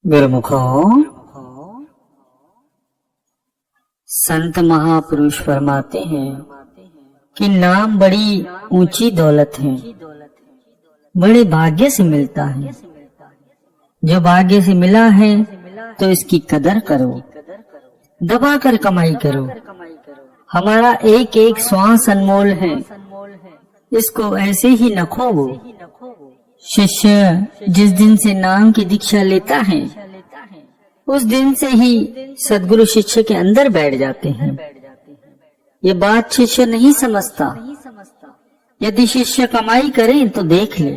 गुरुमुखों, संत महापुरुष फरमाते हैं कि नाम बड़ी ऊंची दौलत है, बड़े भाग्य से मिलता है। जो भाग्य से मिला है तो इसकी कदर करो, दबा कर कमाई करो। हमारा एक एक श्वास अनमोल है, इसको ऐसे ही न खोवो। शिष्य जिस दिन से नाम की दीक्षा लेता है उस दिन से ही सद्गुरु शिष्य के अंदर बैठ जाते हैं। ये बात शिष्य नहीं समझता। यदि शिष्य कमाई करे तो देख ले।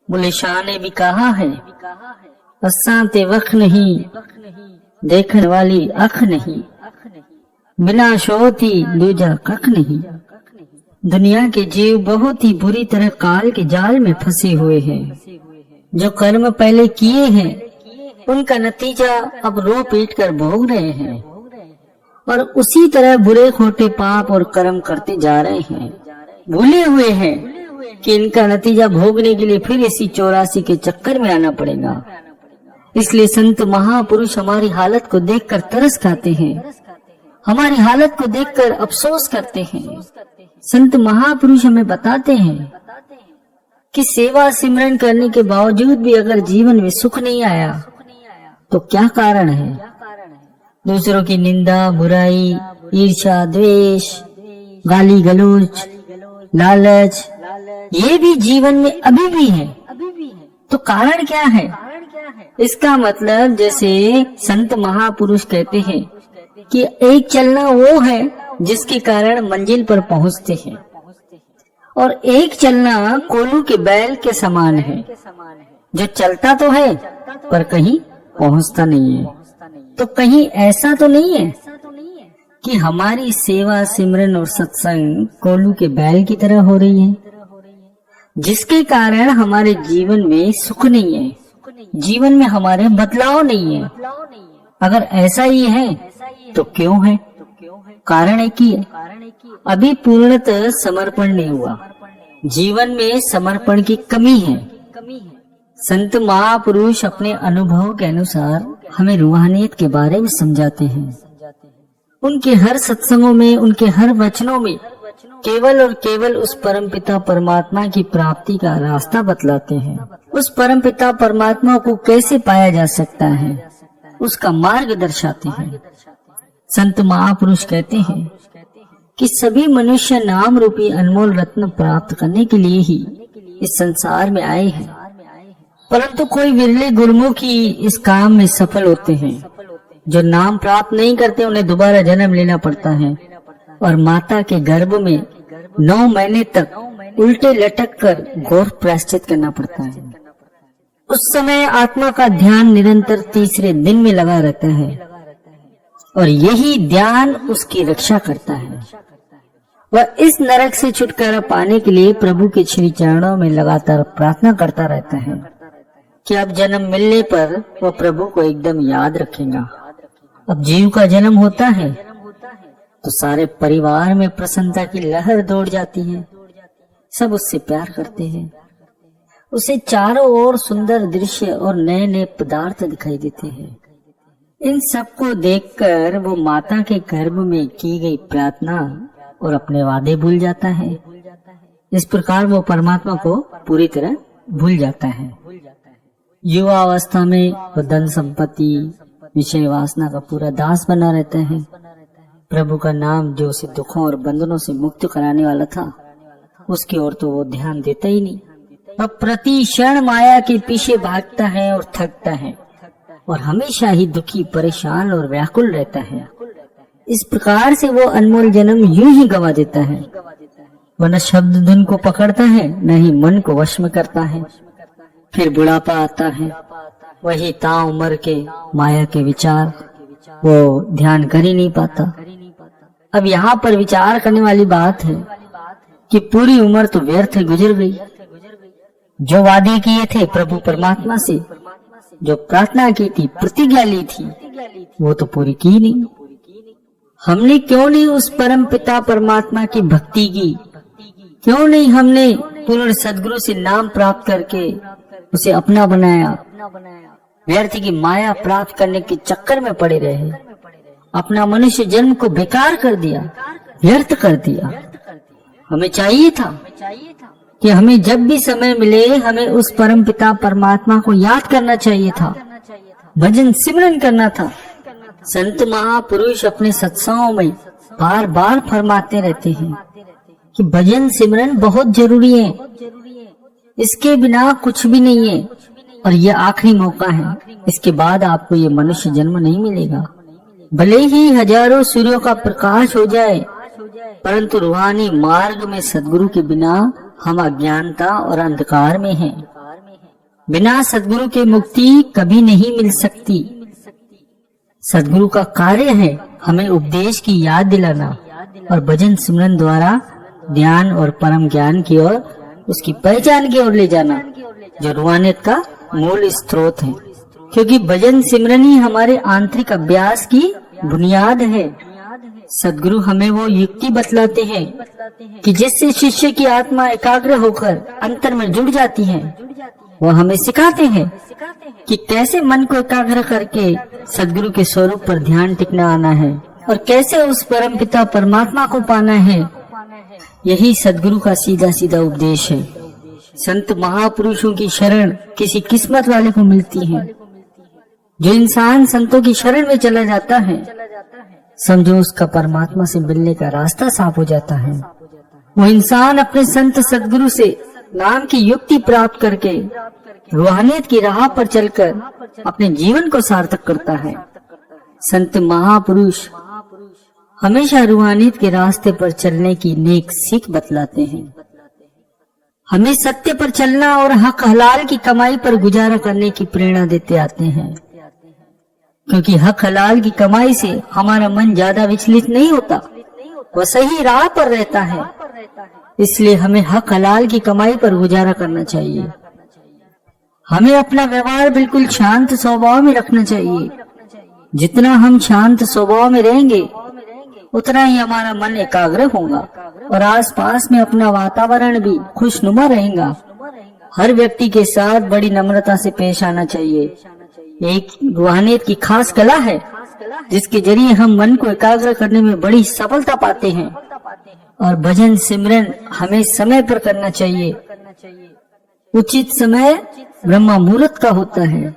बुल्ले शाह ने भी कहा है, असाते वख नहीं, देखने वाली अख नहीं, बिना शोती दूजा कख नहीं। दुनिया के जीव बहुत ही बुरी तरह काल के जाल में फंसे हुए हैं। जो कर्म पहले किए हैं उनका नतीजा अब रो पीट कर भोग रहे हैं और उसी तरह बुरे खोटे पाप और कर्म करते जा रहे हैं। भूले हुए हैं कि इनका नतीजा भोगने के लिए फिर इसी 84 के चक्कर में आना पड़ेगा। इसलिए संत महापुरुष हमारी हालत को देखकर तरस खाते हैं, हमारी हालत को देखकर अफसोस करते हैं। संत महापुरुष हमें बताते हैं कि सेवा सिमरन करने के बावजूद भी अगर जीवन में सुख नहीं आया तो क्या कारण है। दूसरों की निंदा, बुराई, ईर्ष्या, द्वेष, गाली गलौज, लालच, ये भी जीवन में अभी भी है। तो कारण क्या है? इसका मतलब जैसे संत महापुरुष कहते हैं कि एक चलना वो है जिसके कारण मंजिल पर पहुंचते हैं और एक चलना कोल्हू के बैल के समान है, जो चलता तो है पर कहीं पहुंचता नहीं है। तो कहीं ऐसा तो नहीं है कि हमारी सेवा सिमरन और सत्संग कोल्हू के बैल की तरह हो रही है, जिसके कारण हमारे जीवन में सुख नहीं है, जीवन में हमारे बदलाव नहीं है। अगर ऐसा ही है तो क्यों है? कारण एक ही है, अभी पूर्णतः समर्पण नहीं हुआ। जीवन में समर्पण की कमी है। संत महापुरुष अपने अनुभव के अनुसार हमें रूहानियत के बारे में समझाते हैं। उनके हर सत्संगों में, उनके हर वचनों में केवल और केवल उस परमपिता परमात्मा की प्राप्ति का रास्ता बतलाते हैं। उस परमपिता परमात्मा को कैसे पाया जा सकता है, उसका मार्ग दर्शाते हैं। संत महापुरुष कहते हैं कि सभी मनुष्य नाम रूपी अनमोल रत्न प्राप्त करने के लिए ही इस संसार में आए हैं, परंतु कोई विरले गुरुमुख ही इस काम में सफल होते हैं। जो नाम प्राप्त नहीं करते उन्हें दोबारा जन्म लेना पड़ता है और माता के गर्भ में 9 महीने तक उल्टे लटक कर घोर प्रायश्चित करना पड़ता है। उस समय आत्मा का ध्यान निरंतर तीसरे दिन में लगा रहता है और यही ध्यान उसकी रक्षा करता है। वह इस नरक से छुटकारा पाने के लिए प्रभु के श्री चरणों में लगातार प्रार्थना करता रहता है कि अब जन्म मिलने पर वह प्रभु को एकदम याद रखेगा। अब जीव का जन्म होता है तो सारे परिवार में प्रसन्नता की लहर दौड़ जाती है। सब उससे प्यार करते हैं, उसे चारों ओर सुंदर दृश्य और नए नए पदार्थ दिखाई देते हैं। इन सबको देखकर वो माता के गर्भ में की गई प्रार्थना और अपने वादे भूल जाता है। इस प्रकार वो परमात्मा को पूरी तरह भूल जाता है। युवा अवस्था में वो धन संपत्ति, विषय वासना का पूरा दास बना रहता है। प्रभु का नाम जो उसे दुखों और बंधनों से मुक्त कराने वाला था, उसकी ओर तो वो ध्यान देता ही नहीं। अब प्रति क्षण माया के पीछे भागता है और थकता है और हमेशा ही दुखी, परेशान और व्याकुल रहता है। इस प्रकार से वो अनमोल जन्म यूं ही गवा देता है। वह न शब्द धुन को पकड़ता है, न ही मन को वश में करता है। फिर बुढ़ापा आता है, वही ताउम्र के माया के विचार वो ध्यान कर ही नहीं पाता। अब यहाँ पर विचार करने वाली बात है कि पूरी उम्र तो व्यर्थ गुजर गई। जो वादे किए थे प्रभु परमात्मा से, जो प्रार्थना की थी, प्रतिज्ञा ली थी, वो तो पूरी की नहीं। हमने क्यों नहीं उस परम पिता परमात्मा की भक्ति की? क्यों नहीं हमने पूर्ण सद्गुरु से नाम प्राप्त करके उसे अपना बनाया? व्यर्थ की माया प्राप्त करने के चक्कर में पड़े रहे, अपना मनुष्य जन्म को बेकार कर दिया, व्यर्थ कर दिया। हमें चाहिए था कि हमें जब भी समय मिले हमें उस परम पिता परमात्मा को याद करना चाहिए था, भजन सिमरन करना था। संत महापुरुष अपने सत्संगों में बार बार फरमाते रहते हैं कि भजन सिमरन बहुत जरूरी है, इसके बिना कुछ भी नहीं है और ये आखिरी मौका है, इसके बाद आपको ये मनुष्य जन्म नहीं मिलेगा। भले ही हजारों सूर्यों का प्रकाश हो जाए, परंतु रूहानी मार्ग में सद्गुरु के बिना हम अज्ञानता और अंधकार में हैं। बिना सद्गुरु के मुक्ति कभी नहीं मिल सकती। सद्गुरु का कार्य है हमें उपदेश की याद दिलाना और भजन सिमरन द्वारा ध्यान और परम ज्ञान की ओर, उसकी पहचान की ओर ले जाना, जो रूहानियत का मूल स्रोत है। क्योंकि भजन सिमरन ही हमारे आंतरिक अभ्यास की बुनियाद है। सद्गुरु हमें वो युक्ति बतलाते हैं कि जिससे शिष्य की आत्मा एकाग्र होकर अंतर में जुड़ जाती है। वो हमें सिखाते हैं कि कैसे मन को एकाग्र करके सद्गुरु के स्वरूप पर ध्यान टिकना आना है और कैसे उस परम पिता परमात्मा को पाना है। यही सद्गुरु का सीधा सीधा उपदेश है। संत महापुरुषों की शरण किसी किस्मत वाले को मिलती है। जो इंसान संतों की शरण में चला जाता है, समझो उसका परमात्मा से मिलने का रास्ता साफ हो जाता है। वो इंसान अपने संत सद्गुरु से नाम की युक्ति प्राप्त करके रूहानियत की राह पर चलकर अपने जीवन को सार्थक करता है। संत महापुरुष हमेशा रूहानियत के रास्ते पर चलने की नेक सीख बतलाते हैं। हमें सत्य पर चलना और हक हलाल की कमाई पर गुजारा करने की प्रेरणा देते आते हैं। क्योंकि हक हलाल की कमाई से हमारा मन ज्यादा विचलित नहीं होता, वह सही राह पर रहता है। इसलिए हमें हक हलाल की कमाई पर गुजारा करना चाहिए। हमें अपना व्यवहार बिल्कुल शांत स्वभाव में रखना चाहिए। जितना हम शांत स्वभाव में रहेंगे उतना ही हमारा मन एकाग्र होगा और आसपास में अपना वातावरण भी खुशनुमा रहेगा। हर व्यक्ति के साथ बड़ी नम्रता से पेश आना चाहिए। एक रूहानियत की खास कला है जिसके जरिए हम मन को एकाग्र करने में बड़ी सफलता पाते हैं। और भजन सिमरन हमें समय पर करना चाहिए। उचित समय ब्रह्म मुहूर्त का होता है,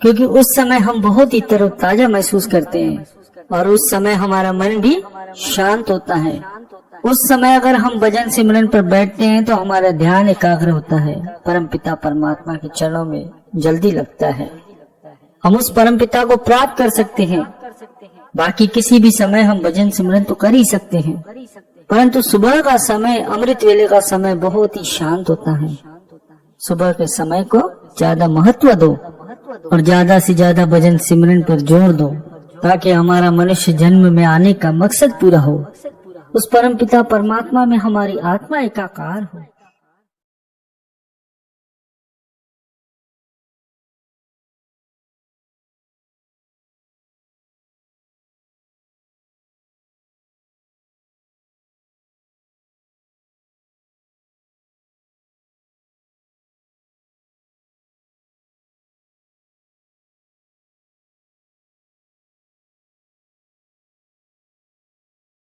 क्योंकि उस समय हम बहुत ही तरोताजा महसूस करते हैं और उस समय हमारा मन भी शांत होता है। उस समय अगर हम भजन सिमरन पर बैठते हैं तो हमारा ध्यान एकाग्र होता है, परम पिता परमात्मा के चरणों में जल्दी लगता है। हम उस परम पिता को प्राप्त कर सकते हैं। बाकी किसी भी समय हम भजन सिमरन तो कर ही सकते हैं, परंतु सुबह का समय, अमृत वेले का समय बहुत ही शांत होता है। सुबह के समय को ज्यादा महत्व दो और ज्यादा से ज्यादा भजन सिमरन पर जोर दो, ताकि हमारा मनुष्य जन्म में आने का मकसद पूरा हो। उस परम पिता परमात्मा में हमारी आत्मा एकाकार हो।